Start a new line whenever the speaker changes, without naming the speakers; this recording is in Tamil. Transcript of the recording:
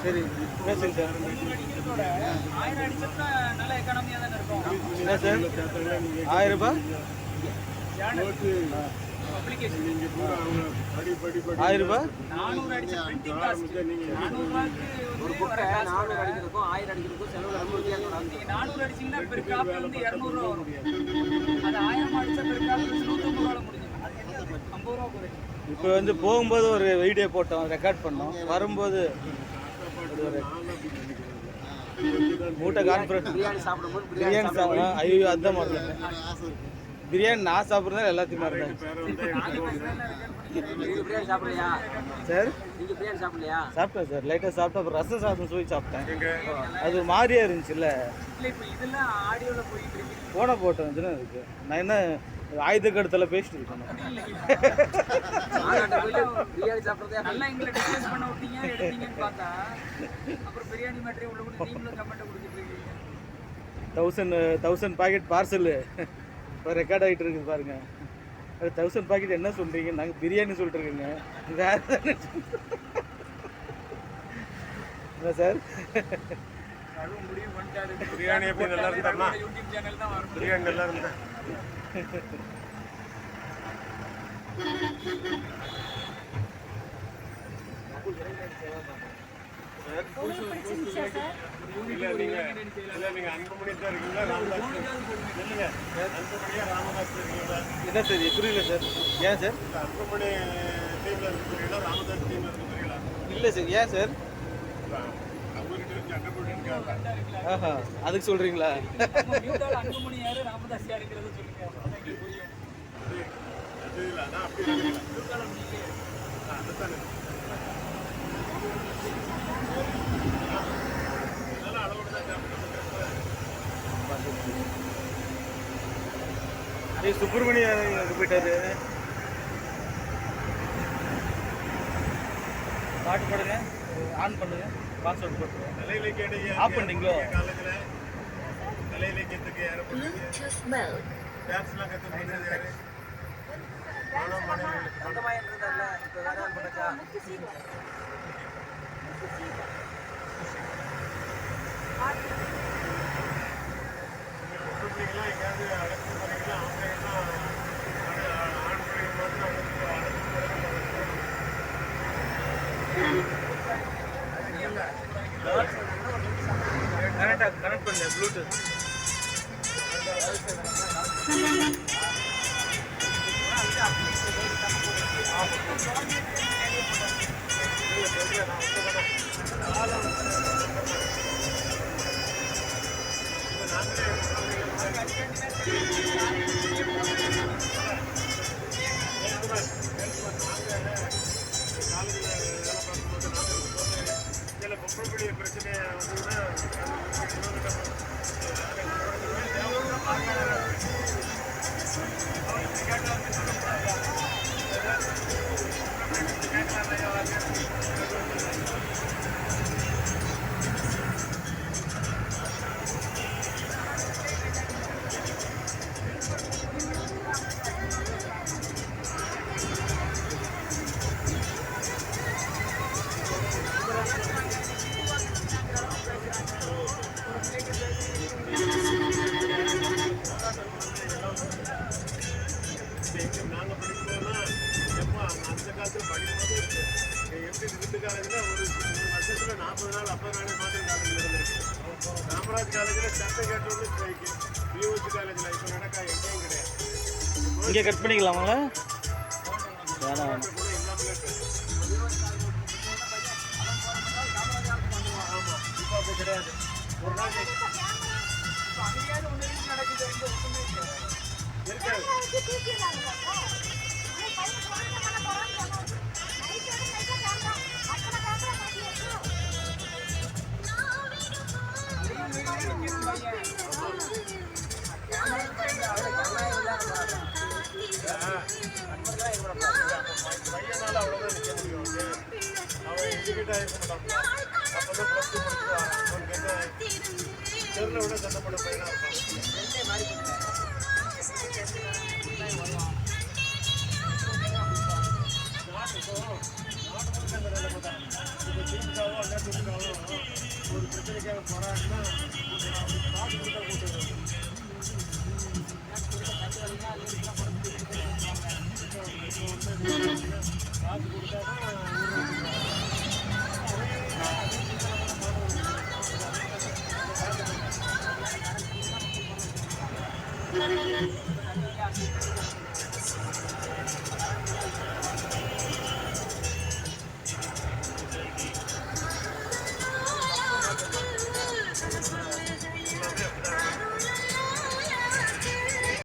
சரி பேசுங்க சார்.
நல்ல எக்கானமியா தானே இருக்கும்.
என்ன சார் 1000 ரூபாய் 1000 ரூபாய்
400 அடிச்சு பிரிண்டிங் காஸ்ட் 400 ரூபாய்க்கு ஒரு புக்கை 400 அடிக்கிறதுக்கும் 1000 அடிக்கிறதுக்கும் செலவு ரொம்ப வித்தியாசம். நீங்க 400 அடிச்சீங்கன்னா பெர் காப்பி வந்து 200 ரூபாய் வரும். அது 1000 அடிச்சா பெர் காப்பி 150 ரூபாய்ல முடிஞ்சிடும். அது என்ன 50 ரூபாய் குறையும்.
இப்போ வந்து போகும்போது ஒரு வீடியோ போட்டோம், ரெக்கார்ட் பண்ணோம். வரும்போது மூட்டை கான்ஃபரன்ஸ்
பிரியாணி சாப்பிடும்போது
பிரியாணி சாப்பிடுவோம். ஐயோ அந்த மாதிரி பிரியாணி நான் சாப்பிட்றதா எல்லாத்தையுமே இருந்தேன்
பிரியாணி சாப்பிடலையா
சார்?
நீங்க பிரியாணி சாப்பிடலையா?
சாப்பிட்டேன் சார், லைட்டாக சாப்பிட்டேன். அப்புறம் ரசம் சாதம் சொல்லி சாப்பிட்டேன். அது மாதிரியா இருந்துச்சுல்ல.
இல்லை இப்போ இதெல்லாம் ஆடியோவில் போயிட்டு இருக்கு.
போன போட்டேன் இதுன்னு இருக்கு. நான் என்ன ஆயுத கடத்தில் பேசிட்டு இருக்கேன்.
பிரியாணி சாப்பிட்றதே நல்லா எங்களை டிஸ்கஸ் பண்ண விட்டீங்க எடுத்தீங்கன்னு பார்த்தா அப்புறம் பிரியாணி மேட்டரே உள்ள கூட நீங்களும் கமெண்ட் கொடுத்துட்டு இருக்கீங்க.
1000 பாக்கெட் பார்சலு இப்போ ரெக்கார்ட் ஆகிட்டு இருக்குது பாருங்க. அது 1000 பாக்கெட் என்ன சொல்கிறீங்க? நாங்கள் பிரியாணி சொல்லிட்டு இருக்கோங்க. வேறு என்ன சார்?
அதுவும் முடிவு பண்ணிட்டாரு.
பிரியாணி எப்படி நல்லா இருந்தா
யூடியூப் சேனல் தான் வரும்.
பிரியாணி நல்லா இருந்தா இல்ல நீங்க அன்புமணி தான் இருக்கீங்களா ராமதாஸ் இல்லைங்க அன்புமணியா ராமதாஸ் இருக்கீங்களா?
என்ன சார் புரியல சார். ஏன் சார்
அன்புமணி டீம்ல இருக்கிறீங்களா ராமதாஸ் டீம்ல இருக்கிறீங்களா?
இல்லை சார். ஏன் சார்?
அவங்ககிட்ட சண்டை போட்டுருக்காங்க.
ஆஹா அதுக்கு சொல்கிறீங்களா?
அன்புமணி யாரு ராமதாஸ் யாருங்கிறத சொல்லுங்க. புரியும்
அது இல்லை நான் அப்படி அதுதானே
சுப்பிரமணிய போயிட்டாரு. பாட்டு போடுங்க, ஆன் பண்ணுங்க, பாஸ்வேர்ட் போட்டுருங்க.
கலை இலக்கிய
ஆஃப் பண்ணிட்டீங்களோ?
காலேஜில் கலை இலக்கியத்துக்கு யாரை டான்ஸ்லாம் கற்றுக்கிறது யாரு? மாணவ மாணவிகள்
தங்கமாயன்றதால இப்போ வேற பண்ணச்சா
பொறுப்புலாம் எங்கேயாவது அழைச்சி போகிறீங்களா? அவங்க எல்லாம் ஆண்களை மட்டும்
கனெக்ட் பண்ணல ப்ளூடூத்.
சில பொம்பளுடைய பிரச்சனை வந்ததுன்னா நாங்கள் படிக்கும்போதுனா எப்போ அந்த காலத்தில் படிக்கும்போது எப்படி ரெண்டு காலேஜில் ஒரு வருஷத்தில் 40 நாள் 50 நாளே மாதிரி காலேஜில் இருந்திருக்கு. காமராஜ் காலேஜில் சட்டம் கேட்டோன்னு ஸ்ட்ரைக்கு, பிஓசி காலேஜில் இப்போ நடக்கா எங்கேயும் கிடையாது.
இங்கே கட் பண்ணிக்கலாமாங்களா? வேணாம் வேணாம்.
கூட இல்லாமல் ஆமாம் இப்போ அப்படி கிடையாது. ஒரு நாள்
அங்கேயாவது ஒன்று நடக்குது இங்கே ஒன்றுமே இல்லை.
இருக்காது. பையனால் அவ்வளோதான் நிற்க முடியும். அவர் எக்ஸிக்யூட் ஆகிருக்க மாட்டாங்களா? அப்போ தான் ப்ளஸ் 2 முடிச்சுட்டு வரான். அவனுக்கு என்ன தெருவில் விட சண்டை போட பையனாக இருப்பான். ஒரு பிரச்சனைக்காக போறாங்கன்னா காசு கொடுத்தா கூட்டு காசு கொடுத்தா